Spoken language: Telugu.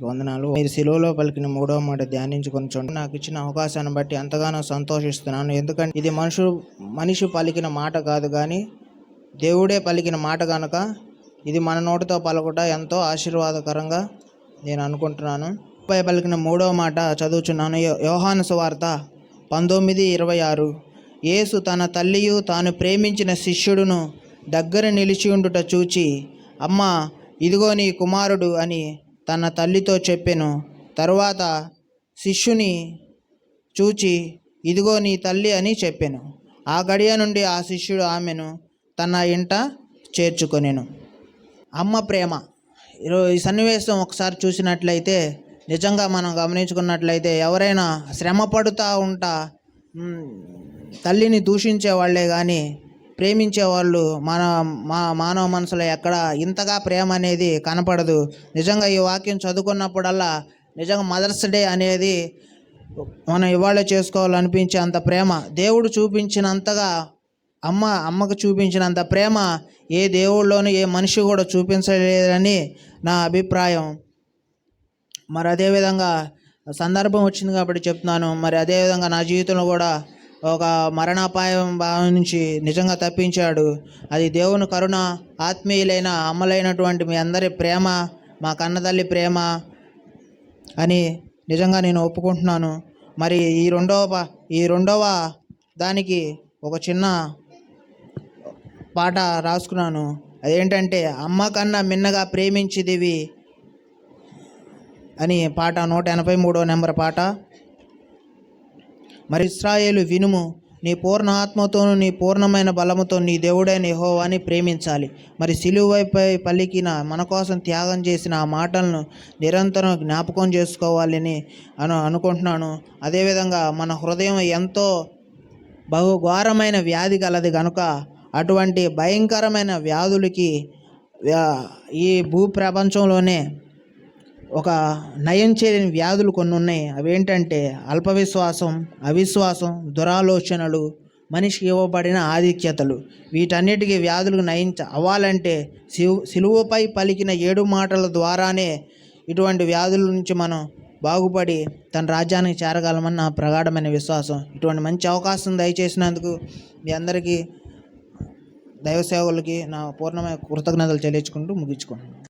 వందనాలు. మీరు సిలువలో పలికిన మూడవ మాట ధ్యానించుకొని నాకు ఇచ్చిన అవకాశాన్ని బట్టి ఎంతగానో సంతోషిస్తున్నాను. ఎందుకంటే ఇది మనిషి పలికిన మాట కాదు, కానీ దేవుడే పలికిన మాట కనుక ఇది మన నోటితో పలుకుట ఎంతో ఆశీర్వాదకరంగా నేను అనుకుంటున్నాను. పలికిన మూడవ మాట చదువుచున్నాను. యోహాను సువార్త 19:26. యేసు తన తల్లియు తాను ప్రేమించిన శిష్యుడును దగ్గర నిలిచి ఉండుట చూచి, అమ్మా, ఇదిగో నీ కుమారుడు అని తన తల్లితో చెప్పెను. తరువాత శిష్యుని చూచి, ఇదిగో నీ తల్లి అని చెప్పెను. ఆ గడియ నుండి ఆ శిష్యుడు ఆమెను తన ఇంట చేర్చుకొనెను. అమ్మ ప్రేమ. ఈ సన్నివేశం ఒకసారి చూసినట్లయితే, నిజంగా మనం గమనించుకున్నట్లయితే, ఎవరైనా శ్రమ పడుతూ ఉంటా తల్లిని దూషించే వాళ్ళే కానీ ప్రేమించేవాళ్ళు మానవ మనసులో ఎక్కడ ఇంతగా ప్రేమ అనేది కనపడదు. నిజంగా ఈ వాక్యం చదువుకున్నప్పుడల్లా నిజంగా మదర్స్ డే అనేది మనం ఇవాళ చేసుకోవాలనిపించే అంత ప్రేమ దేవుడు చూపించినంతగా అమ్మకు చూపించినంత ప్రేమ ఏ దేవుళ్ళలోనూ ఏ మనిషి కూడా చూపించలేదని నా అభిప్రాయం. మరి అదేవిధంగా సందర్భం వచ్చింది కాబట్టి చెప్తున్నాను. మరి అదేవిధంగా నా జీవితంలో కూడా ఒక మరణాపాయం నుంచి నిజంగా తప్పించాడు. అది దేవుని కరుణ, ఆత్మీయులైన అమ్మలైనటువంటి మీ అందరి ప్రేమ, మా కన్నతల్లి ప్రేమ అని నిజంగా నేను ఒప్పుకుంటున్నాను. మరి ఈ రెండవ దానికి ఒక చిన్న పాట రాసుకున్నాను. అదేంటంటే, అమ్మ కన్నా మిన్నగా ప్రేమించిదివి అని పాట, 183వ నెంబర్ పాట. మరి ఇశ్రాయేలు వినుము, నీ పూర్ణ ఆత్మతోను నీ పూర్ణమైన బలముతో నీ దేవుడైన యెహోవాని ప్రేమించాలి. మరి సిలువపై పలికిన మన కోసం త్యాగం చేసిన ఆ మాటలను నిరంతరం జ్ఞాపకం చేసుకోవాలని అనుకుంటున్నాను. అదేవిధంగా మన హృదయం ఎంతో బహుఘోరమైన వ్యాధి గలది కనుక అటువంటి భయంకరమైన వ్యాధులకి ఈ భూప్రపంచంలోనే ఒక నయం చేయని వ్యాధులు కొన్ని ఉన్నాయి. అవేంటంటే అల్పవిశ్వాసం, అవిశ్వాసం, దురాలోచనలు, మనిషికి ఇవ్వబడిన ఆధిక్యతలు. వీటన్నిటికీ వ్యాధులకు అవ్వాలంటే సిలువపై పలికిన 7 మాటల ద్వారానే ఇటువంటి వ్యాధుల నుంచి మనం బాగుపడి తన రాజ్యానికి చేరగలమని నా ప్రగాఢమైన విశ్వాసం. ఇటువంటి మంచి అవకాశం దయచేసినందుకు మీ అందరికీ, దైవ సేవకులకి నా పూర్ణమైన కృతజ్ఞతలు చెల్లించుకుంటూ ముగించుకుంటున్నాను.